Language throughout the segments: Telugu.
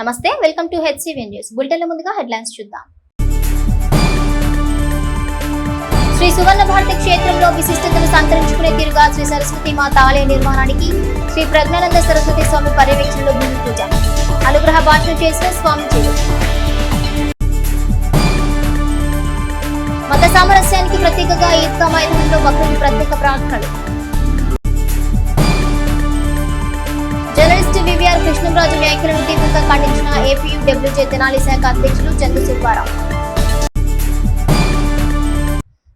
నమస్తే, వెల్కమ్ టు హెచ్సివి న్యూస్. బులెటిన్ల ముందుగా హెడ్లైన్స్ చూద్దాం. శ్రీ సువర్ణ భారతి క్షేత్రంలో విశిష్టతను సంతరించుకునే తీరుగా శ్రీ సరస్వతి మాత ఆలయ నిర్మాణానికి శ్రీ ప్రజ్ఞానంద సరస్వతి స్వామి పర్యవేక్షణలో భూమి పూజ, అనుగ్రహ భాషణ చేసిన స్వామిజీలు. మత సామరస్యానికి ప్రతీకగా ఈద్గా మైదానంలో భక్తులు ప్రత్యేక ప్రార్థనలు. జర్నలిస్ట్ వివిఆర్ కృష్ణంరాజు వ్యాఖ్యలను తీవ్రంగా ఖండించిన ఏపీయూడబ్ల్యూజే తెనాలి శాఖ అధ్యక్షులు చందు సుబ్బారావు.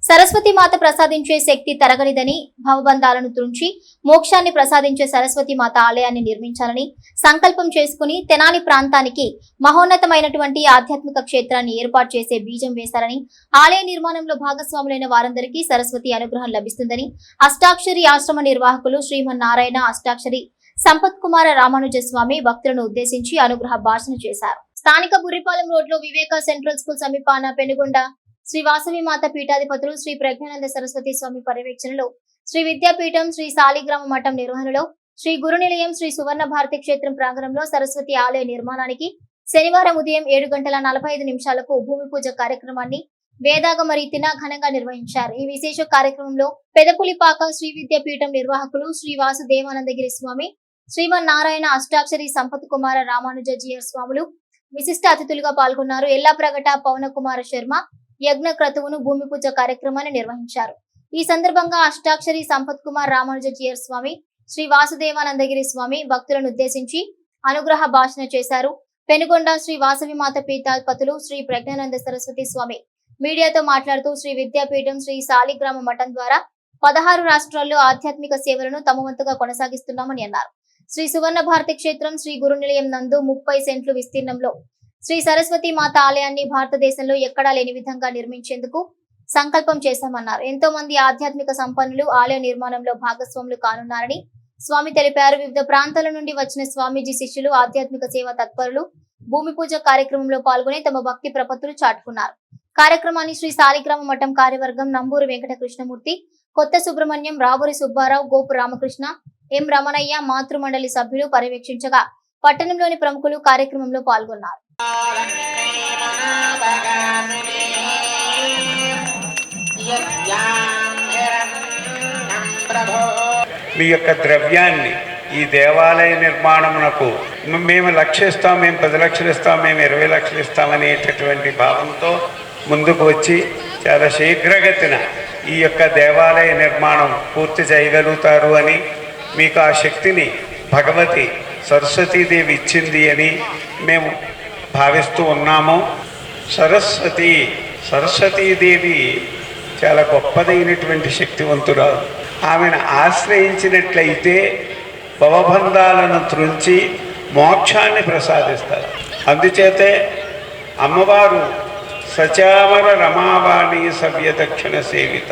సరస్వతి మాత ప్రసాదించే శక్తి తరగనిదని, భవబంధాలను తుంచి మోక్షాన్ని ప్రసాదించే సరస్వతి మాత ఆలయాన్ని నిర్మించాలని సంకల్పం చేసుకుని తెనాలి ప్రాంతానికి మహోన్నతమైనటువంటి ఆధ్యాత్మిక క్షేత్రాన్ని ఏర్పాటు చేసే బీజం వేశారని, ఆలయ నిర్మాణంలో భాగస్వాములైన వారందరికీ సరస్వతి అనుగ్రహం లభిస్తుందని అష్టాక్షరి ఆశ్రమ నిర్వాహకులు శ్రీమన్నారాయణ అష్టాక్షరి సంపత్ కుమార రామానుజ స్వామి భక్తులను ఉద్దేశించి అనుగ్రహ భాషణ చేశారు. స్థానిక బుర్రిపాలెం రోడ్లో వివేక సెంట్రల్ స్కూల్ సమీపాన పెనుగొండ శ్రీ వాసవి మాత పీఠాధిపతులు శ్రీ ప్రజ్ఞానంద సరస్వతి స్వామి పర్యవేక్షణలో, శ్రీ విద్యాపీఠం శ్రీ సాలిగ్రామ మఠం నిర్వహణలో, శ్రీ గురు నిలయం శ్రీ సువర్ణ భారతి క్షేత్రం ప్రాంగణంలో సరస్వతి ఆలయ నిర్మాణానికి శనివారం ఉదయం 7:45 భూమి పూజ కార్యక్రమాన్ని వేదాగమ రీతిన ఘనంగా నిర్వహించారు. ఈ విశేష కార్యక్రమంలో పెదపులిపాక శ్రీ విద్యాపీఠం నిర్వాహకులు శ్రీ వాసుదేవానందగిరి స్వామి, శ్రీమన్నారాయణ అష్టాక్షరి సంపత్ కుమార రామానుజ జియర్ స్వాములు విశిష్ట అతిథులుగా పాల్గొన్నారు. ఎల్లాప్రగట పవన కుమార శర్మ యజ్ఞ క్రతువును భూమి పూజ కార్యక్రమాన్ని నిర్వహించారు. ఈ సందర్భంగా అష్టాక్షరి సంపత్ కుమార్ రామానుజ జియర్ స్వామి, శ్రీ వాసుదేవానందగిరి స్వామి భక్తులను ఉద్దేశించి అనుగ్రహ భాషణ చేశారు. పెనుగొండ శ్రీ వాసవి మాత పీఠాధిపతులు శ్రీ ప్రజ్ఞానంద సరస్వతి స్వామి మీడియాతో మాట్లాడుతూ, శ్రీ విద్యాపీఠం శ్రీ సాలిగ్రామ మఠం ద్వారా 16 రాష్ట్రాల్లో ఆధ్యాత్మిక సేవలను తమ వంతుగా కొనసాగిస్తున్నామని అన్నారు. శ్రీ సువర్ణ భారతి క్షేత్రం శ్రీ గురు నిలయం నందు 30 సెంట్లు విస్తీర్ణంలో శ్రీ సరస్వతి మాత ఆలయాన్ని భారతదేశంలో ఎక్కడా లేని విధంగా నిర్మించేందుకు సంకల్పం చేశామన్నారు. ఎంతో మంది ఆధ్యాత్మిక సంపన్నులు ఆలయ నిర్మాణంలో భాగస్వాములు కానున్నారని స్వామి తెలిపారు. వివిధ ప్రాంతాల నుండి వచ్చిన స్వామీజీ శిష్యులు, ఆధ్యాత్మిక సేవ తత్పరులు భూమి పూజ కార్యక్రమంలో పాల్గొని తమ భక్తి ప్రపత్తులు చాటుకున్నారు. కార్యక్రమాన్ని శ్రీ సాలిగ్రామ మఠం కార్యవర్గం నంబూరు వెంకట కృష్ణమూర్తి, కొత్త సుబ్రహ్మణ్యం, రాబూరి సుబ్బారావు, గోపు రామకృష్ణ, ఎం రమణయ్య మాతృమండలి సభ్యులు పర్యవేక్షించగా పట్టణంలోని ప్రముఖులు కార్యక్రమంలో పాల్గొన్నారు. మీ యొక్క ద్రవ్యాన్ని ఈ దేవాలయ నిర్మాణమునకు మేము లక్షిస్తాం, మేము 10 లక్షలు ఇస్తాం, మేము 20 లక్షలు ఇస్తామనేటటువంటి భావంతో ముందుకు వచ్చి చాలా శీఘ్రగతిన ఈ యొక్క దేవాలయ నిర్మాణం పూర్తి చేయగలుగుతారు అని, మీకు ఆ శక్తిని భగవతి సరస్వతీదేవి ఇచ్చింది అని మేము భావిస్తూ ఉన్నాము. సరస్వతీదేవి చాలా గొప్పదైనటువంటి శక్తివంతురాలు. ఆమెను ఆశ్రయించినట్లయితే భవబంధాలను త్రుంచి మోక్షాన్ని ప్రసాదిస్తారు. అందుచేతే అమ్మవారు సచామర రమావాణి సవ్య దక్షిణ సేవిత.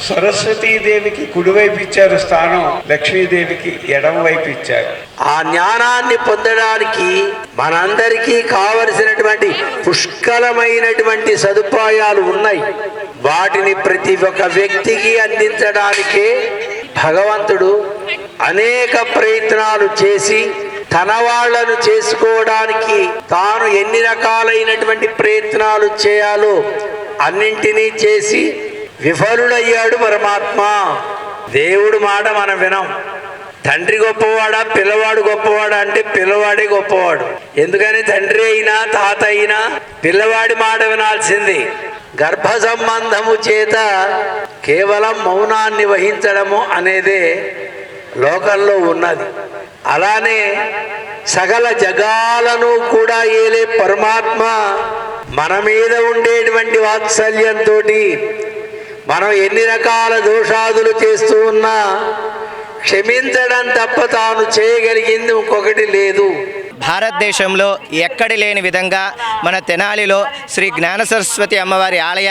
సరస్వతీదేవికి కుడివైపు ఇచ్చారు స్థానం, లక్ష్మీదేవికి ఎడమ వైపు ఇచ్చారు. ఆ జ్ఞానాన్ని పొందడానికి మనందరికీ కావలసినటువంటి పుష్కలమైనటువంటి సదుపాయాలు ఉన్నాయి. వాటిని ప్రతి ఒక్క వ్యక్తికి అందించడానికే భగవంతుడు అనేక ప్రయత్నాలు చేసి తన వాళ్లను చేసుకోవడానికి తాను ఎన్ని రకాలైనటువంటి ప్రయత్నాలు చేయాలో అన్నింటినీ చేసి విఫలుడయ్యాడు పరమాత్మ. దేవుడు మాట మనం వినం. తండ్రి గొప్పవాడా పిల్లవాడు గొప్పవాడా అంటే పిల్లవాడే గొప్పవాడు. ఎందుకని తండ్రి అయినా తాత అయినా పిల్లవాడి మాట వినాల్సింది. గర్భ సంబంధము చేత కేవలం మౌనాన్ని వహించడము అనేదే లోకంలో ఉన్నది. అలానే సకల జగాలను కూడా ఏలే పరమాత్మ మన మీద ఉండేటువంటి వాత్సల్యంతో మనం ఎన్ని రకాల దోషాదులు చేస్తూ ఉన్నా క్షమించడం తప్ప తాను చేయగలిగింది ఇంకొకటి లేదు. భారతదేశంలో ఎక్కడి లేని విధంగా మన తెనాలిలో శ్రీ జ్ఞాన సరస్వతి అమ్మవారి ఆలయ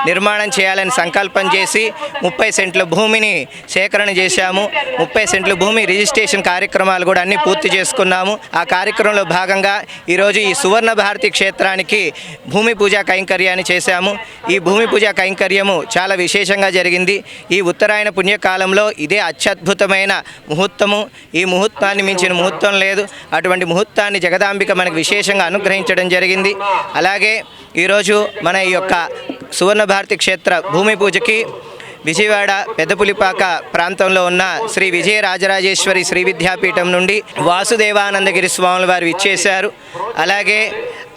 నిర్మాణం చేయాలని సంకల్పం చేసి 30 సెంట్ల భూమిని సేకరణ చేశాము. 30 సెంట్ల భూమి రిజిస్ట్రేషన్ కార్యక్రమాలు కూడా అన్ని పూర్తి చేసుకున్నాము. ఆ కార్యక్రమంలో భాగంగా ఈరోజు ఈ సువర్ణ భారతి క్షేత్రానికి భూమి పూజా కైంకర్యాన్ని చేశాము. ఈ భూమి పూజా కైంకర్యము చాలా విశేషంగా జరిగింది. ఈ ఉత్తరాయణ పుణ్యకాలంలో ఇదే అత్యద్భుతమైన ముహూర్తము. ఈ ముహూర్తాన్ని మించిన ముహూర్తం లేదు. అటువంటి ముహూర్తం అమృతాన్ని జగదాంబిక మనకు విశేషంగా అనుగ్రహించడం జరిగింది. అలాగే ఈరోజు మన ఈ యొక్క సువర్ణ భారతి క్షేత్ర భూమి పూజకి విజయవాడ పెద్దపులిపాక ప్రాంతంలో ఉన్న శ్రీ విజయ రాజరాజేశ్వరి శ్రీ విద్యాపీఠం నుండి వాసుదేవానందగిరి స్వాముల వారు విచ్చేశారు. అలాగే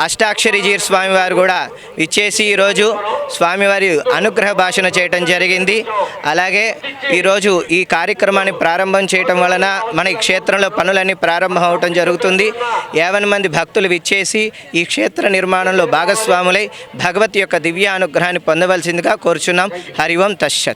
అష్టాక్షరిజీర్ స్వామివారు కూడా విచ్చేసి ఈరోజు స్వామివారి అనుగ్రహ భాషణ చేయటం జరిగింది. అలాగే ఈరోజు ఈ కార్యక్రమాన్ని ప్రారంభం చేయటం వలన మన ఈ క్షేత్రంలో పనులన్నీ ప్రారంభం అవటం జరుగుతుంది. 50 మంది భక్తులు విచ్చేసి ఈ క్షేత్ర నిర్మాణంలో భాగస్వాములై భగవతి యొక్క దివ్య అనుగ్రహాన్ని పొందవలసిందిగా కోరుచున్నాం. హరి ఓం తస్సత్.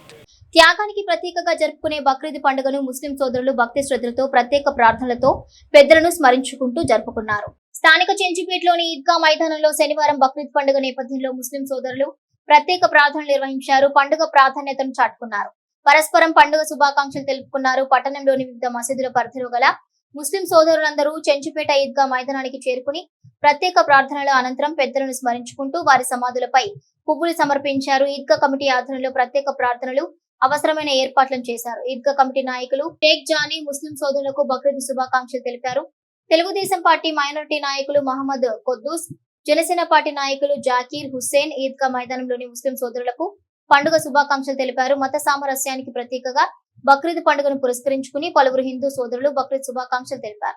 త్యాగానికి ప్రతీకగా జరుపుకునే బక్రీద్ పండుగను ముస్లిం సోదరులు భక్తి శ్రద్ధలతో ప్రత్యేక ప్రార్థనలతో పెద్దలను స్మరించుకుంటూ జరుపుకున్నారు. స్థానిక చెంచిపేటలోని ఈద్గా మైదానంలో శనివారం బక్రీద్ పండుగ నేపథ్యంలో ముస్లిం సోదరులు ప్రత్యేక ప్రార్థనలు నిర్వహించారు. పండుగ ప్రాధాన్యతను చాటుకున్నారు. పరస్పరం పండుగ శుభాకాంక్షలు తెలుపుకున్నారు. పట్టణంలోని వివిధ మసీదుల పరిధిలో గల ముస్లిం సోదరులందరూ చెంచిపేట ఈద్గా మైదానానికి చేరుకుని ప్రత్యేక ప్రార్థనల అనంతరం పెద్దలను స్మరించుకుంటూ వారి సమాధులపై పువ్వులు సమర్పించారు. ఈద్గా కమిటీ ఆధ్వర్యంలో ప్రత్యేక ప్రార్థనలు అవసరమైన ఏర్పాట్లను చేశారు. ఈద్గా కమిటీ నాయకులు షేక్ జానీ ముస్లిం సోదరులకు బక్రీద్ శుభాకాంక్షలు తెలిపారు. తెలుగుదేశం పార్టీ మైనారిటీ నాయకులు మహమ్మద్ కొద్దూస్, జనసేన పార్టీ నాయకులు జాకీర్ హుస్సేన్ ఈద్గా మైదానంలోని ముస్లిం సోదరులకు పండుగ శుభాకాంక్షలు తెలిపారు. మత సామరస్యానికి ప్రతీకగా బక్రీద్ పండుగను పురస్కరించుకుని పలువురు హిందూ సోదరులు బక్రీద్ శుభాకాంక్షలు తెలిపారు.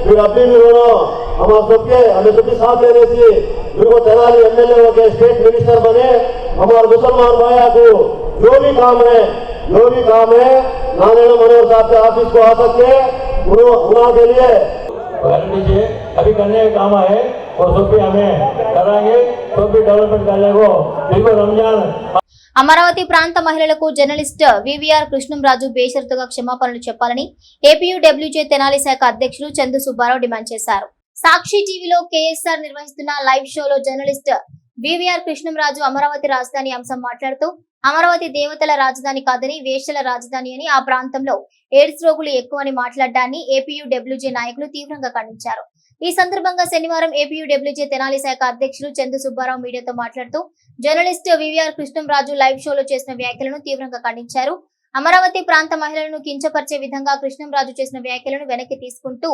फिर अभी भी दोनों हम हमें सबके साथ लेने से को तेनाली एमएलए हो गए, स्टेट मिनिस्टर बने. हमारे मुसलमान भाइयों को जो भी काम है नारायण मनोहर साहब के ऑफिस को आ सकते उन्होंने के लिए लीजिए. अभी करने का काम है और सब भी हमें कराएंगे, सब भी डेवलपमेंट कर लेंगे. बिल्कुल रमजान అమరావతి ప్రాంత మహిళలకు జర్నలిస్ట్ వివిఆర్ కృష్ణంరాజు బేషరతుగా క్షమాపణలు చెప్పాలని ఏపీయూడబ్ల్యూజే తెనాలి శాఖ అధ్యక్షులు చందు సుబ్బారావు డిమాండ్ చేశారు. సాక్షి టీవీలో కేఎస్ఆర్ నిర్వహిస్తున్న లైవ్ షోలో జర్నలిస్ట్ వివిఆర్ కృష్ణంరాజు అమరావతి రాజధాని అంశం మాట్లాడుతూ అమరావతి దేవతల రాజధాని కాదని వేశ్యల రాజధాని అని, ఆ ప్రాంతంలో ఎయిడ్స్ రోగులు ఎక్కువని మాట్లాడడాన్ని ఏపీయూడబ్ల్యూజే నాయకులు తీవ్రంగా ఖండించారు. ఈ సందర్భంగా శనివారం ఏపీయూడబ్ల్యూజే తెనాలి శాఖ అధ్యక్షులు చందు సుబ్బారావు మీడియాతో మాట్లాడుతూ జర్నలిస్ట్ వివిఆర్ కృష్ణంరాజు లైవ్ షోలో చేసిన వ్యాఖ్యలను తీవ్రంగా ఖండించారు. అమరావతి ప్రాంత మహిళలను కించపరిచే విధంగా కృష్ణంరాజు చేసిన వ్యాఖ్యలను వెనక్కి తీసుకుంటూ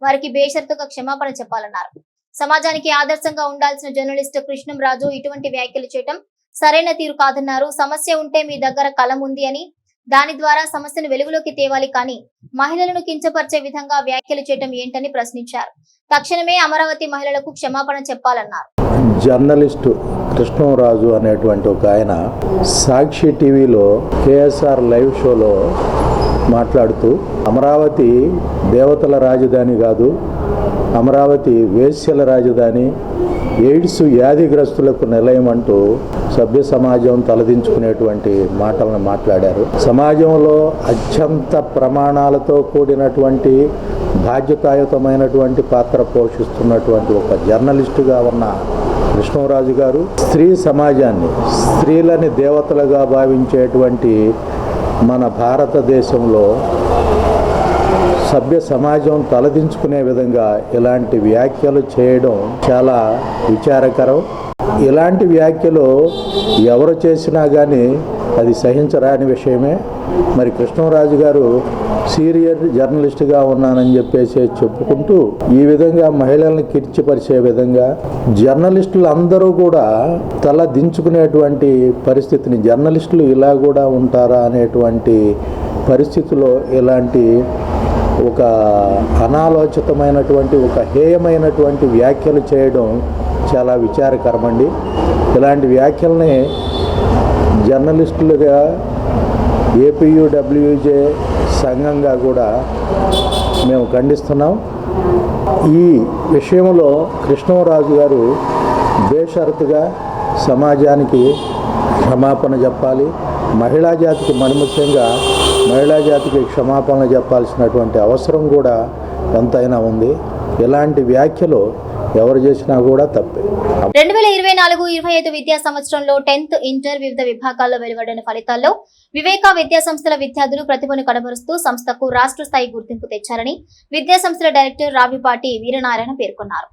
వారికి బేషరతుగా క్షమాపణ చెప్పాలన్నారు. సమాజానికి ఆదర్శంగా ఉండాల్సిన జర్నలిస్ట్ కృష్ణంరాజు ఇటువంటి వ్యాఖ్యలు చేయడం సరైన తీరు కాదన్నారు. సమస్య ఉంటే మీ దగ్గర కలం ఉంది అని, దాని ద్వారా సమస్యను వెలుగులోకి తేవాలి, కానీ మహిళలను కించపరిచే విధంగా వ్యాఖ్యలు చేయడం ఏంటని ప్రశ్నించారు. తక్షణమే అమరావతి మహిళలకు క్షమాపణ చెప్పాలన్నారు. జర్నలిస్టు కృష్ణంరాజు అనేటువంటి ఒక ఆయన సాక్షి టీవీలో కేఎస్ఆర్ లైవ్ షోలో మాట్లాడుతూ అమరావతి దేవతల రాజధాని కాదు, అమరావతి వేశ్యల రాజధాని, ఎయిడ్స్ వ్యాధిగ్రస్తులకు నిలయం అంటూ సభ్య సమాజం తలదించుకునేటువంటి మాటలను మాట్లాడారు. సమాజంలో అత్యంత ప్రమాణాలతో కూడినటువంటి బాధ్యతాయుతమైనటువంటి పాత్ర పోషిస్తున్నటువంటి ఒక జర్నలిస్టుగా ఉన్న కృష్ణంరాజు గారు స్త్రీ సమాజాన్ని, స్త్రీలని దేవతలుగా భావించేటువంటి మన భారతదేశంలో సభ్య సమాజం తలదించుకునే విధంగా ఇలాంటి వ్యాఖ్యలు చేయడం చాలా విచారకరం. ఇలాంటి వ్యాఖ్యలు ఎవరు చేసినా కానీ అది సహించరాని విషయమే. మరి కృష్ణంరాజు గారు సీనియర్ జర్నలిస్ట్గా ఉన్నానని చెప్పేసి చెప్పుకుంటూ ఈ విధంగా మహిళలను కిర్చిపరిచే విధంగా జర్నలిస్టులు అందరూ కూడా తల దించుకునేటువంటి పరిస్థితిని, జర్నలిస్టులు ఇలా కూడా ఉంటారా అనేటువంటి పరిస్థితిలో ఇలాంటి ఒక అనాలోచితమైనటువంటి ఒక హేయమైనటువంటి వ్యాఖ్యలు చేయడం చాలా విచారకరమండి. ఇలాంటి వ్యాఖ్యల్ని జర్నలిస్టులుగా ఏపీయూడబ్ల్యూజే సంఘంగా కూడా మేము ఖండిస్తున్నాం. ఈ విషయంలో కృష్ణంరాజు గారు బేషరతుగా సమాజానికి క్షమాపణ చెప్పాలి. మహిళా జాతికి, ముఖ్యంగా మహిళా జాతికి క్షమాపణ చెప్పాల్సినటువంటి అవసరం కూడా ఎంతైనా ఉంది. ఇలాంటి వ్యాఖ్యలు ఎవరు చేసినా కూడా తప్పే. 2024-25 విద్యా సంవత్సరంలో 10th ఇంటర్ వివిధ విభాగాల్లో వెలువడిన ఫలితాల్లో వివేక విద్యా సంస్థల విద్యార్థులు ప్రతిభను కనబరుస్తూ సంస్థకు రాష్ట్ర స్థాయి గుర్తింపు తెచ్చారని విద్యా సంస్థల డైరెక్టర్ రావిపాటి వీరనారాయణ పేర్కొన్నారు.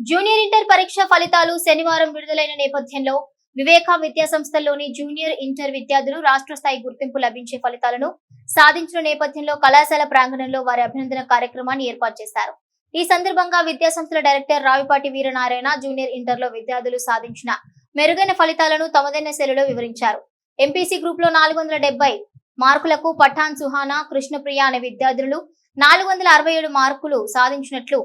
జూనియర్ ఇంటర్ పరీక్ష ఫలితాలు శనివారం విడుదలైన నేపథ్యంలో వివేక విద్యా సంస్థల్లోని జూనియర్ ఇంటర్ విద్యార్థులు రాష్ట్ర స్థాయి గుర్తింపు లభించే ఫలితాలను సాధించిన నేపథ్యంలో కళాశాల ప్రాంగణంలో వారి అభినందన కార్యక్రమాన్ని ఏర్పాటు చేశారు. ఈ సందర్భంగా విద్యా సంస్థల డైరెక్టర్ రావిపాటి వీరనారాయణ జూనియర్ ఇంటర్లో విద్యార్థులు సాధించిన మెరుగైన ఫలితాలను తమదైన శైలిలో వివరించారు. ఎంపీసీ గ్రూప్ లో 470 మార్కులకు పఠాన్ సుహానా, కృష్ణప్రియ అనే విద్యార్థులు 467 మార్కులు సాధించినట్లు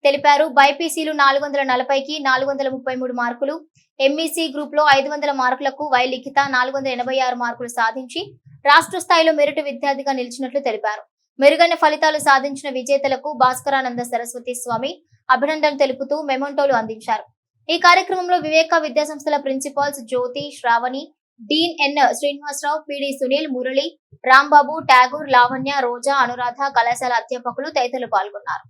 తెలిపారు. బైపీసీలు 440కి 433 మార్కులు, ఎంఈసీ గ్రూప్ లో 500 మార్కులకు వై లిఖిత 486 మార్కులు సాధించి రాష్ట్ర స్థాయిలో మెరిట్ విద్యార్థిగా నిలిచినట్లు తెలిపారు. మెరుగైన ఫలితాలు సాధించిన విజేతలకు భాస్కరానంద సరస్వతి స్వామి అభినందనలు తెలుపుతూ మెమోంటోలు అందించారు. ఈ కార్యక్రమంలో వివేక విద్యా సంస్థల ప్రిన్సిపాల్స్ జ్యోతి, శ్రావణి, డీన్ ఎన్ శ్రీనివాసరావు, పిడి సునీల్, మురళి, రాంబాబు, ఠాగూర్, లావణ్య, రోజా, అనురాధ, కళాశాల అధ్యాపకులు తదితరులు పాల్గొన్నారు.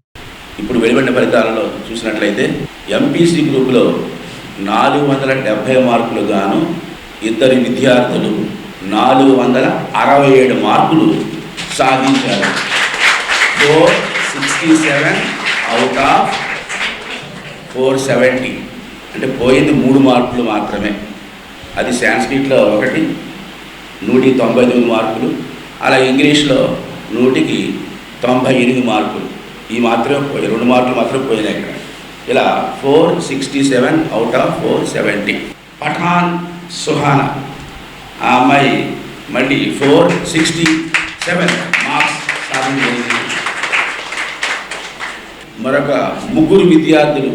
ఇప్పుడు వెలువడిన ఫలితాలలో చూసినట్లయితే ఎంపీసీ గ్రూపులో 470 మార్కులు గాను ఇద్దరు విద్యార్థులు 467 మార్కులు సాధించారు. 467 అవుట్ ఆఫ్ 470 అంటే పోయింది 3 మార్కులు మాత్రమే. అది సాంస్క్రిట్లో 1, 199 మార్కులు, అలా ఇంగ్లీష్లో 100కి 98 మార్కులు. ఈ మాత్రమే పోయి 2 మార్కులు మాత్రమే పోయినాయి ఇక్కడ. ఇలా 467 అవుట్ ఆఫ్ 470. పఠాన్ సుహానా ఆ అమ్మాయి మళ్ళీ 467 మార్క్స్ సాధించింది. మరొక 3 విద్యార్థులు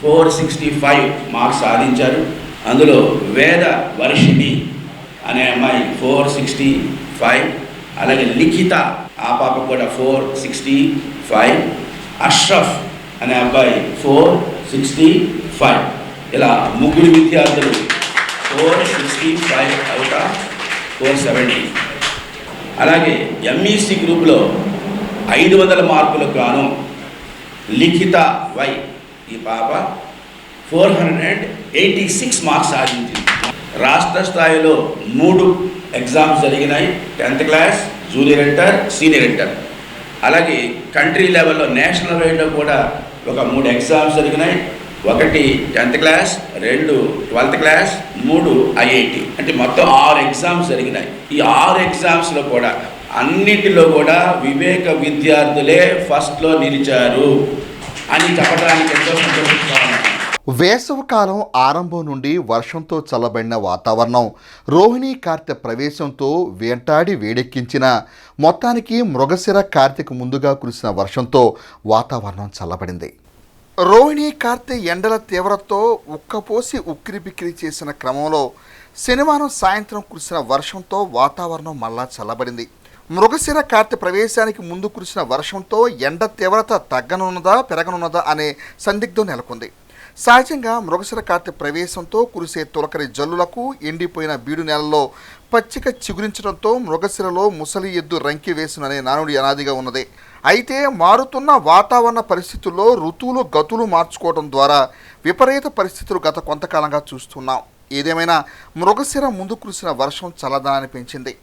465 మార్క్స్ సాధించారు. అందులో వేద వర్షిణి అనే అమ్మాయి 465, అలాగే లిఖిత ఆ పాప కూడా 465, అష్రఫ్ అనే అబ్బాయి 465. ఇలా 3 విద్యార్థులు 465 అవుట్ ఆఫ్ 470. అలాగే ఎంఈసీ గ్రూప్లో 500 మార్కులకు గాను లిఖిత వై ఈ పాప 486 మార్క్స్ సాధించింది. రాష్ట్ర స్థాయిలో 3 ఎగ్జామ్స్ జరిగినాయి. 10th class, junior inter, senior inter. అలాగే కంట్రీ లెవెల్లో నేషనల్ వైడ్లో కూడా ఒక 3 ఎగ్జామ్స్ జరిగినాయి. 1 10th class, 2 12th class, 3 IIT. అంటే మొత్తం 6 ఎగ్జామ్స్ జరిగినాయి. ఈ 6 ఎగ్జామ్స్లో కూడా అన్నిటిలో కూడా వివేక విద్యార్థులే ఫస్ట్లో నిలిచారు అని చెప్పడానికి ఎంతో సంతోషిస్తాను. వేసవికాలం ఆరంభం నుండి వర్షంతో చల్లబడిన వాతావరణం, రోహిణీ కార్తె ప్రవేశంతో వెంటాడి వేడెక్కించిన మొత్తానికి మృగశిర కార్తెకు ముందుగా కురిసిన వర్షంతో వాతావరణం చల్లబడింది. రోహిణీ కార్తె ఎండల తీవ్రతతో ఉక్కపోసి ఉక్కిరిబిక్కిరి చేసిన క్రమంలో శనివారం సాయంత్రం కురిసిన వర్షంతో వాతావరణం మళ్ళా చల్లబడింది. మృగశిర కార్తె ప్రవేశానికి ముందు కురిసిన వర్షంతో ఎండ తీవ్రత తగ్గనున్నదా పెరగనున్నదా అనే సందిగ్ధం నెలకొంది. సహజంగా మృగశిర కార్తె ప్రవేశంతో కురిసే తొలకరి జల్లులకు ఎండిపోయిన బీడు నేలలో పచ్చిక చిగురించడంతో మృగశిరలో ముసలి ఎద్దు రంకి వేసుననే నానుడి అనాదిగా ఉన్నది. అయితే మారుతున్న వాతావరణ పరిస్థితుల్లో ఋతువులు గతులు మార్చుకోవడం ద్వారా విపరీత పరిస్థితులు గత కొంతకాలంగా చూస్తున్నాం. ఏదేమైనా మృగశిర ముందు కురిసిన వర్షం చల్లదనాన్ని పెంచింది.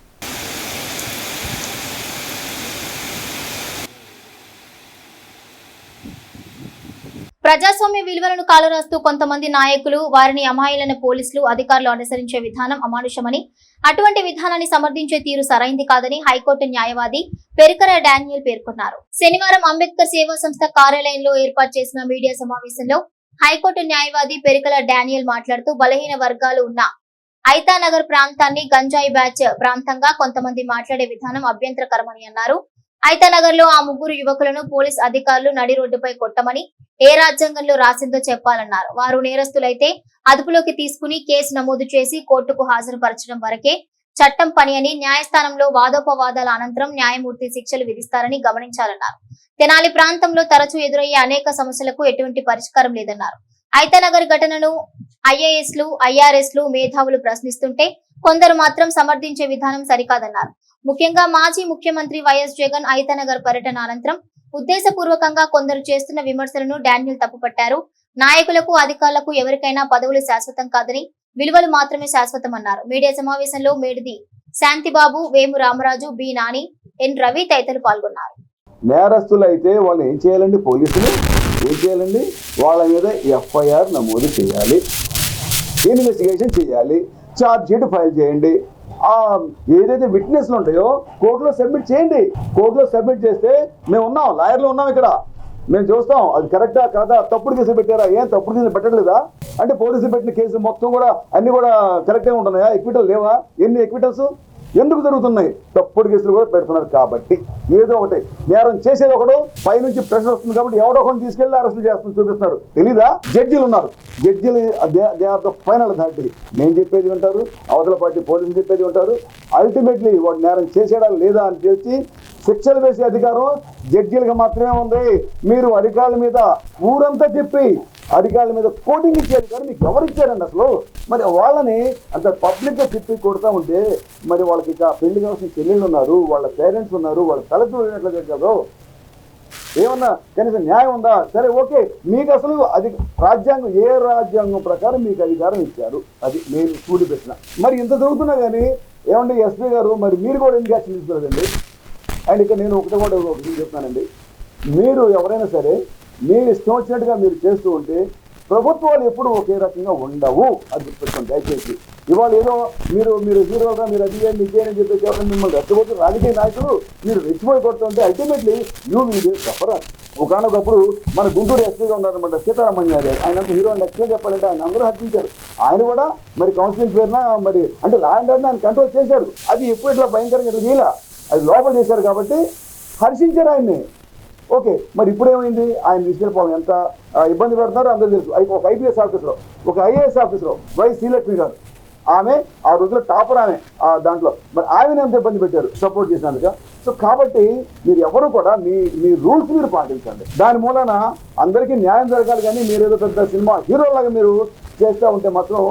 ప్రజాస్వామ్య విలువలను కాలరాస్తూ కొంతమంది నాయకులు, వారిని అమాయలైన పోలీసులు, అధికారులు అనుసరించే విధానం అమానుషమని, అటువంటి విధానాన్ని సమర్థించే తీరు సరైంది కాదని హైకోర్టు న్యాయవాది పెరికర డానియల్ పేర్కొన్నారు. శనివారం అంబేద్కర్ సేవా సంస్థ కార్యాలయంలో ఏర్పాటు చేసిన మీడియా సమావేశంలో హైకోర్టు న్యాయవాది పెరికల డానియల్ మాట్లాడుతూ బలహీన వర్గాలు ఉన్న ఐతానగర్ ప్రాంతాన్ని గంజాయి బ్యాచ్ ప్రాంతంగా కొంతమంది మాట్లాడే విధానం అభ్యంతరకరమని అన్నారు. ఐతానగర్ లో ఆ 3 యువకులను పోలీస్ అధికారులు నడి రోడ్డుపై కొట్టమని ఏ రాజ్యాంగంలో రాసిందో చెప్పాలన్నారు. వారు నేరస్తులైతే అదుపులోకి తీసుకుని కేసు నమోదు చేసి కోర్టుకు హాజరుపరచడం వరకే చట్టం పని అని, న్యాయస్థానంలో వాదోపవాదాల అనంతరం న్యాయమూర్తి శిక్షలు విధిస్తారని గమనించాలన్నారు. తెనాలి ప్రాంతంలో తరచూ ఎదురయ్యే అనేక సమస్యలకు ఎటువంటి పరిష్కారం లేదన్నారు. ఐతానగర్ ఘటనను ఐఏఎస్లు, ఐఆర్ఎస్లు, మేధావులు ప్రశ్నిస్తుంటే కొందరు మాత్రం సమర్థించే విధానం సరికాదన్నారు. ముఖ్యంగా మాజీ ముఖ్యమంత్రి వైఎస్ జగన్ ఐతానగర్ పర్యటన అనంతరం ఉద్దేశపూర్వకంగా కొందరు చేస్తున్న విమర్శలను డానియల్ తప్పుపట్టారు. నాయకులకు అధికారులకు ఎవరికైనా పదవులు శాశ్వతం కాదని విలువలు మాత్రమే శాశ్వతమన్నారు. మీడియా సమావేశంలో మేడిది శాంతిబాబు, వేము రామరాజు, బి నాని, ఎన్ రవి తదితరులు పాల్గొన్నారు. నేరస్తులు అయితే వాళ్ళు ఏం చేయాలండి? పోలీసులు ఏం చేయాలండి? వాళ్ళ మీద ఎఫ్ఐఆర్ నమోదు చేయాలి, ఇన్వెస్టిగేషన్ చేయాలి, ఛార్జ్ షీట్ ఫైల్ చేయండి. ఏదైతే విట్నెస్లు ఉంటాయో కోర్టులో సబ్మిట్ చేయండి. కోర్టులో సబ్మిట్ చేస్తే మేము ఉన్నాం, లాయర్లు ఉన్నాం ఇక్కడ, మేము చూస్తాం అది కరెక్టా కాదా, తప్పుడు కేసు పెట్టారా, ఏం తప్పుడు కేసు పెట్టట్లేదా అంటే పోలీసులు పెట్టిన కేసు మొత్తం కూడా అన్ని కూడా కరెక్ట్గా ఉంటున్నాయా? ఎక్విటల్ లేవా? ఎన్ని ఎక్విటల్స్ ఎందుకు జరుగుతున్నాయి? తప్పుడు కేసులు కూడా పెడుతున్నారు. కాబట్టి ఏదో ఒకటి నేరం చేసేది ఒకడు, పైనుంచి ప్రెషర్ వస్తుంది కాబట్టి ఎవడో ఒకటి తీసుకెళ్లి అరెస్ట్ చేస్తున్నారు, చూపిస్తున్నారు. తెలీదా? జడ్జీలు ఉన్నారు, జడ్జీలు they are the final authority. నేను చెప్పేది వింటారు, అవతల పార్టీ పోలీసులు చెప్పేది వింటారు. అల్టిమేట్లీ వాడు నేరం చేసేడా లేదా అని తెలిసి శిక్షలు వేసే అధికారం జడ్జీలకు మాత్రమే ఉంది. మీరు అధికారుల మీద ఊరంతా చెప్పి అధికారుల మీద కోటింగ్ ఇచ్చే అధికారం మీకు ఎవరు ఇచ్చారండి అసలు? మరి వాళ్ళని అంత పబ్లిక్గా చెప్పి కొడతా ఉంటే మరి వాళ్ళకి ఇక పెళ్లి కావాల్సిన చెల్లెళ్ళు ఉన్నారు, వాళ్ళ పేరెంట్స్ ఉన్నారు, వాళ్ళ తలెత్తులు జరగదు. ఏమన్నా కనీసం న్యాయం ఉందా? సరే ఓకే, మీకు అసలు అది రాజ్యాంగం, ఏ రాజ్యాంగం ప్రకారం మీకు అధికారం ఇచ్చారు? అది నేను స్కూల్ పెట్టిన. మరి ఇంత జరుగుతున్నా కానీ ఏమండి ఎస్పీ గారు, మరి మీరు కూడా ఎందుకు యాక్షన్ తీసుకున్నారండి? అండ్ ఇక నేను ఒకటి చెప్తున్నానండి, మీరు ఎవరైనా సరే మీరు ఇష్టం వచ్చినట్టుగా మీరు చేస్తూ ఉంటే ప్రభుత్వాలు ఎప్పుడు ఒకే రకంగా ఉండవు. అది గుర్తుపెట్టుకోండి దయచేసి. ఇవాళ ఏదో మీరు హీరోగా మీరు అది మీకేనని చెప్పేసి ఎవరైనా మిమ్మల్ని రెచ్చగొట్టు రాజకీయ నాయకులు మీరు రెచ్చిపోయి కొడుతుంటే అల్టిమేట్లీ యూ విల్ సఫర్. ఒకనొకప్పుడు మన గుంటూరు ఎస్పీగా ఉన్నారనమాట సీతారామన్ గారు. ఆయన హీరో నెక్స్ట్ చెప్పాలంటే ఆయన అందరూ హత్యించారు. ఆయన కూడా మరి కౌన్సిలింగ్ పేరున మరి అంటే లా అండ్ ఆర్డర్ ఆయన కంట్రోల్ చేశారు. అది ఎప్పుడు ఇట్లా భయంకరంగా చేయలే, అది లోపల చేశారు కాబట్టి హర్షించారు ఆయన్ని. ఓకే, మరి ఇప్పుడు ఏమైంది? ఆయన తీసుకెళ్ళిపోవడం ఎంత ఇబ్బంది పెడుతున్నారో అందరూ తెలుసు. ఒక ఐపీఎస్ ఆఫీసర్, ఒక ఐఏఎస్ ఆఫీసర్ వై శ్రీలక్ష్మి గారు, ఆమె ఆ రోజుల్లో టాపర్ ఆమె దాంట్లో, మరి ఆమెను ఎంత ఇబ్బంది పెట్టారు సపోర్ట్ చేసినందుక. సో కాబట్టి మీరు ఎవరు కూడా మీ రూల్స్ మీరు పాటించండి. దాని మూలన అందరికీ న్యాయం జరగాలి. కానీ మీరు ఏదో పెద్ద సినిమా హీరోలాగా మీరు చేస్తూ ఉంటే మాత్రం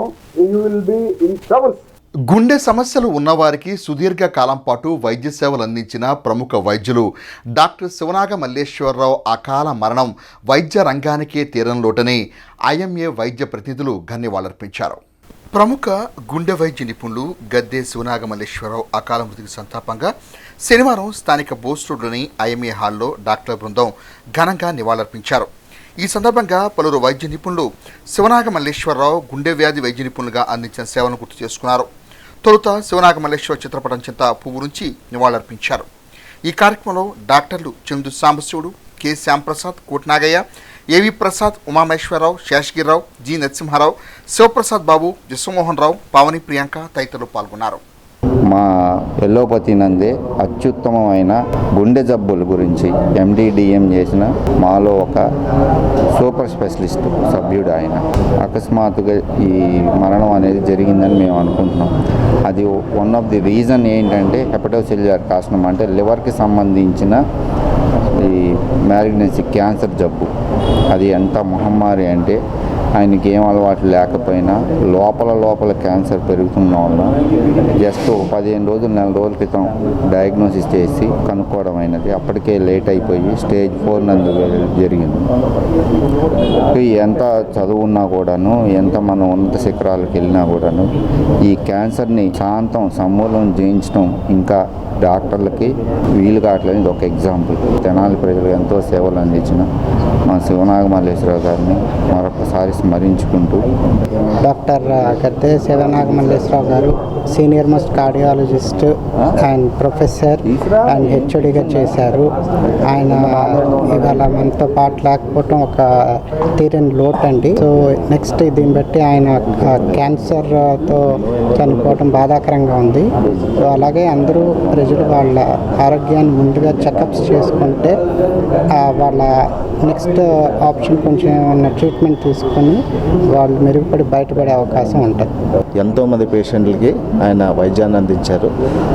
you will be in troubles. గుండె సమస్యలు ఉన్నవారికి సుదీర్ఘ కాలం పాటు వైద్య సేవలు అందించిన ప్రముఖ వైద్యులు డాక్టర్ శివనాగ మల్లేశ్వరరావు అకాల మరణం వైద్య రంగానికే తీరనిలోటని ఐఎంఏ వైద్య ప్రతినిధులు ఘన్యవాళర్పించారు. ప్రముఖ గుండె వైద్య నిపుణులు గద్దె శివనాగ మల్లేశ్వరరావు అకాల మృతికి సంతాపంగా శనివారం స్థానిక బోస్ రోడ్లోని ఐఎంఏ హాల్లో డాక్టర్ బృందం ఘనంగా నివాళులర్పించారు. ఈ సందర్భంగా పలువురు వైద్య నిపుణులు శివనాగ మల్లేశ్వరరావు గుండె వ్యాధి వైద్య నిపుణులుగా అందించిన సేవలను గుర్తు చేసుకున్నారు. తొలుత శివనాగ మల్లేశ్వర చిత్రపటం చెంత పువ్వు నుంచి నివాళులర్పించారు. ఈ కార్యక్రమంలో డాక్టర్లు చందు సాంబశివుడు, కె శ్యాంప్రసాద్, కోట్నాగయ్య, ఏవి ప్రసాద్, ఉమామేశ్వరరావు, శేషగిరిరావు, జి నరసింహారావు, శివప్రసాద్ బాబు, విశ్వమోహన్ రావు, పావని ప్రియాంక తదితరులు పాల్గొన్నారు. మా ఎల్లోపతి నందే అత్యుత్తమమైన గుండె జబ్బుల గురించి ఎండిడిఎం చేసిన మాలో ఒక సూపర్ స్పెషలిస్ట్ సభ్యుడు ఆయన. అకస్మాత్తుగా ఈ మరణం అనేది జరిగిందని మేము అనుకుంటున్నాం. అది వన్ ఆఫ్ ది రీజన్ ఏంటంటే హెపటోసెల్యులర్ కార్సినోమా, అంటే లివర్కి సంబంధించిన ఈ మ్యాలిగ్నెన్సీ క్యాన్సర్ జబ్బు. అది ఎంత మహమ్మారి అంటే ఆయనకి ఏం అలవాటు లేకపోయినా లోపల క్యాన్సర్ పెరుగుతున్న వల్ల జస్ట్ 15 రోజులు 4 రోజుల క్రితం డయాగ్నోసిస్ చేసి కనుక్కోవడం అయినది. అప్పటికే లేట్ అయిపోయి స్టేజ్ 4 నందు జరిగింది. ఎంత చదువున్నా కూడాను, ఎంత మనం ఉన్నత శిఖరాలకు వెళ్ళినా కూడాను ఈ క్యాన్సర్ని శాంతం సమూలం జయించడం ఇంకా డాక్టర్లకి వీలు కావట్లేదు. ఇది ఒక ఎగ్జాంపుల్. తెనాలి ప్రజలు ఎంతో సేవలు అందించిన మా శివనాగ మల్లేశ్వరరావు గారిని మరొకసారి స్మరించుకుంటూ, డాక్టర్ గద్దె శివనాగ మల్లేశ్వరరావు గారు senior most cardiologist and professor and హెచ్ఓడిగా చేశారు. ఆయన ఇవాళ మనతో పాటు లేకపోవటం ఒక తీరని లోటు అండి. సో నెక్స్ట్ దీన్ని బట్టి ఆయన క్యాన్సర్తో చనిపోవటం బాధాకరంగా ఉంది. సో అలాగే అందరూ ప్రజలు వాళ్ళ ఆరోగ్యాన్ని ముందుగా చెకప్స్ చేసుకుంటే వాళ్ళ నెక్స్ట్ ఆప్షన్ కొంచెం ఏమన్నా ట్రీట్మెంట్ తీసుకొని వాళ్ళు మెరుగుపడి బయటపడే అవకాశం ఉంటుంది. ఎంతోమంది పేషెంట్లకి ఆయన వైద్యాన్ని అందించారు.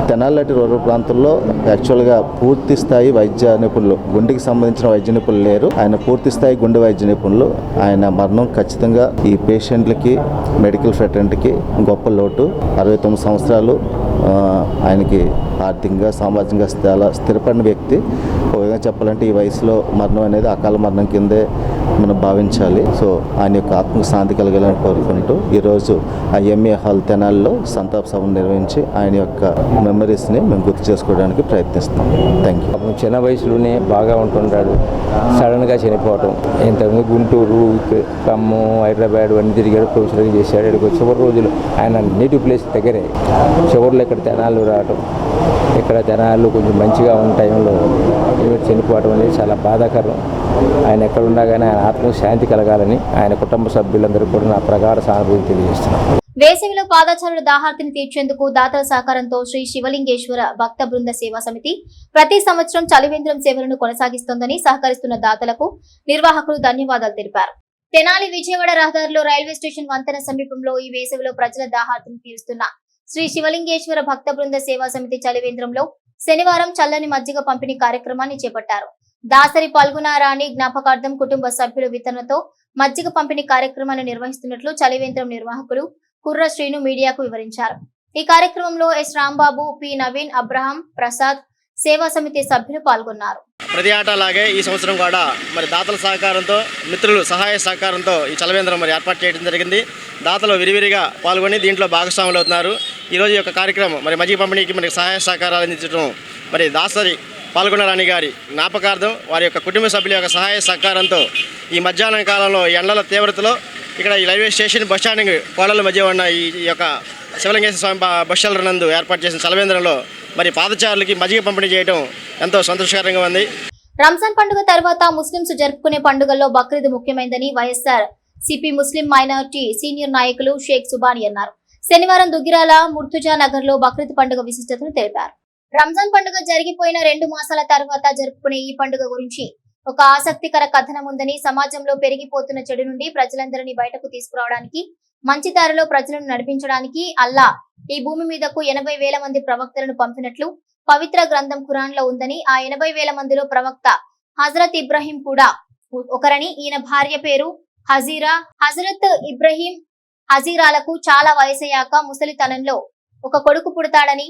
తెనాలి లాంటి రూరల్ ప్రాంతాల్లో యాక్చువల్గా పూర్తి స్థాయి వైద్య నిపుణులు, గుండెకి సంబంధించిన వైద్య నిపుణులు లేరు. ఆయన పూర్తి స్థాయి గుండె వైద్య నిపుణులు. ఆయన మరణం ఖచ్చితంగా ఈ పేషెంట్లకి, మెడికల్ ఫ్రెటర్నిటీకి గొప్ప లోటు. 69 సంవత్సరాలు ఆయనకి ఆర్థికంగా, సామాజికంగా చాలా స్థిరపడిన వ్యక్తి. ఒక విధంగా చెప్పాలంటే ఈ వయసులో మరణం అనేది అకాల మరణం కిందే మనం భావించాలి. సో ఆయన యొక్క ఆత్మశాంతి కలగాలని కోరుకుంటూ ఈరోజు ఆ ఎంఏ హాల్ తెనాలిలో సంతాప సభను నిర్వహించి ఆయన యొక్క మెమరీస్ని మేము గుర్తు చేసుకోవడానికి ప్రయత్నిస్తాం. Thank you. చిన్న వయసులోనే బాగా ఉంటున్నాడు, సడన్గా చనిపోవటం. ఇంతకుముందు గుంటూరు, ఖమ్మం, హైదరాబాద్ అన్ని తిరిగాడు, ప్రొఫెసర్గా చేశాడు. ఇక్కడికి చివరి రోజులు ఆయన నేటివ్ ప్లేస్ దగ్గరే, చివరిలో ఇక్కడ తెనాలు రావటం, ఇక్కడ తెనాలు కొంచెం మంచిగా ఉన్న టైంలో చనిపోవడం అనేది చాలా బాధాకరం. ఆయన ఎక్కడున్నా కానీ ఆయన ఆత్మకు శాంతి కలగాలని ఆయన కుటుంబ సభ్యులందరూ కూడా నా ప్రగాఢ సానుభూతి తెలియజేస్తున్నాను. వేసవిలో పాదచారుల దాహార్తిని తీర్చేందుకు దాతల సహకారంతో శ్రీ శివలింగేశ్వర భక్త బృంద సేవా సమితి ప్రతి సంవత్సరం చలివేంద్రం సేవలను కొనసాగిస్తోందని సహకరిస్తున్న దాతలకు నిర్వాహకులు ధన్యవాదాలు తెలిపారు. తెనాలి విజయవాడ రహదారిలో రైల్వే స్టేషన్ వంతెన సమీపంలో ఈ వేసవిలో ప్రజల దాహార్తిని తీరుస్తున్న శ్రీ శివలింగేశ్వర భక్త బృంద సేవా సమితి చలివేంద్రంలో శనివారం చల్లని మజ్జిగ పంపిణీ కార్యక్రమాన్ని చేపట్టారు. దాసరి పాల్గొనారాణి జ్ఞాపకార్థం కుటుంబ సభ్యుల వితరణతో మజ్జిగ పంపిణీ కార్యక్రమాన్ని నిర్వహిస్తున్నట్లు చలివేంద్రం నిర్వాహకులు కుర్ర శ్రీను మీడియాకు వివరించారు. ఈ కార్యక్రమంలో S Rambabu, P Naveen, Abraham, Prasad, సేవా సమితి సభ్యులు పాల్గొన్నారు. ప్రతి ఆట అలాగే ఈ సంవత్సరం కూడా మరి దాతల సహకారంతో, మిత్రులు సహాయ సహకారంతో ఈ చలవేంద్రం మరి ఏర్పాటు చేయడం జరిగింది. దాతలు విరివిరిగా పాల్గొని దీంట్లో భాగస్వాములు అవుతున్నారు. ఈరోజు ఈ యొక్క కార్యక్రమం మరి మజ్జిగ పంపిణీకి మనకి సహాయ సహకారాలు అందించడం మరి దాసరి పాల్గొనరాని గారి జ్ఞాపకార్థం, వారి యొక్క కుటుంబ సభ్యుల యొక్క సహాయ సహకారంతో ఈ మధ్యాహ్నం కాలంలో ఎండల తీవ్రతలో ఇక్కడ ఈ రైల్వే స్టేషన్ బస్ స్టాండింగ్ కోడల మధ్య ఉన్న ఈ యొక్క శివలింగేశ్వర స్వామి బస్ షెల్టర్ నందు ఏర్పాటు చేసిన చలవేంద్రంలో మరి పాదచారులకి మజ్జిగ పంపిణీ చేయడం ఎంతో సంతోషకరంగా ఉంది. రంజాన్ పండుగ తర్వాత ముస్లింస్ జరుపుకునే పండుగల్లో బక్రీద్ ముఖ్యమైనదని వైఎస్ఆర్ సిపి ముస్లిం మైనారిటీ సీనియర్ నాయకులు షేక్ సుబాని అన్నారు. శనివారం దుగ్గిరాల ముర్తుజా నగర్ లో బక్రీద్ పండుగ విశిష్టతను తెలిపారు. రంజాన్ పండుగ జరిగిపోయిన 2 మాసాల తర్వాత జరుపుకునే ఈ పండుగ గురించి ఒక ఆసక్తికర కథనం ఉందని, సమాజంలో పెరిగిపోతున్న చెడు నుండి ప్రజలందరినీ బయటకు తీసుకురావడానికి, మంచి దారిలో ప్రజలను నడిపించడానికి అల్లా ఈ భూమి మీదకు 80,000 మంది ప్రవక్తలను పంపినట్లు పవిత్ర గ్రంథం ఖురాన్ లో ఉందని, ఆ 80,000 మందిలో ప్రవక్త హజరత్ ఇబ్రహీం కూడా ఒకరని, ఈయన భార్య పేరు హజీరా. హజరత్ ఇబ్రహీం హజీరాలకు చాలా వయసయ్యాక ముసలితనంలో ఒక కొడుకు పుడతాడని,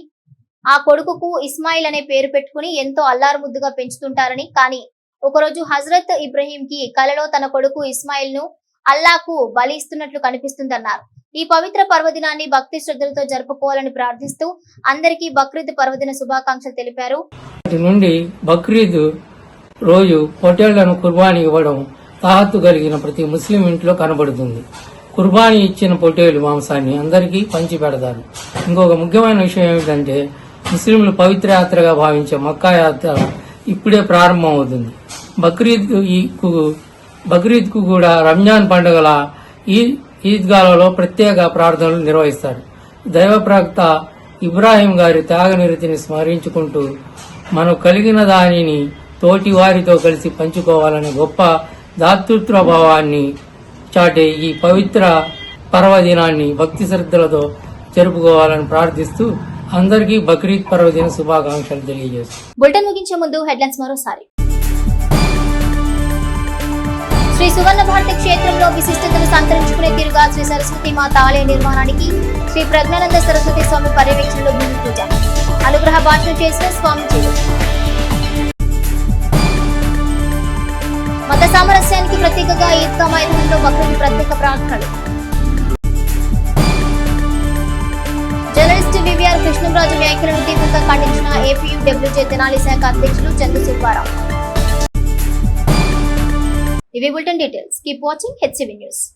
ఆ కొడుకుకు ఇస్మాయిల్ అనే పేరు పెట్టుకుని ఎంతో అల్లారు ముద్దుగా పెంచుతుంటారని, కానీ ఒకరోజు హజరత్ ఇబ్రహీం కి కలలో తన కొడుకు ఇస్మాయిల్ ను అల్లాకు బలి ఇస్తున్నట్లు కనిపిస్తుందన్నారు. ఈ పవిత్ర పర్వదినాన్ని భక్తి శ్రద్ధలతో జరుపుకోవాలని ప్రార్థిస్తూ అందరికీ బక్రీద్ పర్వదిన శుభాకాంక్షలు తెలిపారు. నుండి బక్రీద్ రోజు పొట్టేళ్లను కుర్బానీ ఇవ్వడం తాహత్తు కలిగిన ప్రతి ముస్లిం ఇంట్లో కనబడుతుంది. కుర్బానీ ఇచ్చిన పొట్టేలు మాంసాన్ని అందరికీ పంచి పెడతారు. ఇంకొక ముఖ్యమైన విషయం ఏమిటంటే, ముస్లింలు పవిత్ర యాత్రగా భావించే మక్కా యాత్ర ఇప్పుడే ప్రారంభం అవుతుంది. బక్రీద్ కు కూడా రంజాన్ పండుగల ఈద్గాలలో ప్రత్యేక ప్రార్థనలు నిర్వహిస్తారు. దైవ ప్రవక్త ఇబ్రాహీం గారి త్యాగనిరతిని స్మరించుకుంటూ మనకు కలిగిన దానిని తోటి వారితో కలిసి పంచుకోవాలనే గొప్ప దాతృత్వ భావాన్ని చాటే ఈ పవిత్ర పర్వదినాన్ని భక్తి శ్రద్ధలతో జరుపుకోవాలని ప్రార్థిస్తూ అందరికీ బక్రీద్ పర్వదిన శుభాకాంక్షలు తెలియజేస్తారు. బులెటిన్ ముగించే ముందు హెడ్లైన్స్ మరోసారి. శ్రీ సువర్ణ భారతి క్షేత్రంలో విశిష్టతను సంతరించుకునే తీరుగా శ్రీ సరస్వతి మాత ఆలయ నిర్మాణానికి శ్రీ ప్రజ్ఞానంద సరస్వతి స్వామి పర్యవేక్షణలో భూమి పూజ, అనుగ్రహ భాషణ చేసిన స్వామిజీలు. మత సామరస్యానికి ప్రతీకగా ఈద్గా మైదానంలో బక్రీద్ ప్రత్యేక ప్రార్థనలు. జర్నలిస్ట్ వివిఆర్ కృష్ణంరాజు వ్యాఖ్యలను తీవ్రంగా ఖండించిన ఏపీయూడబ్ల్యూజే తెనాలి శాఖ అధ్యక్షులు చందు సుబ్బారావు. ఇవి bulletin details. Keep watching HCV news.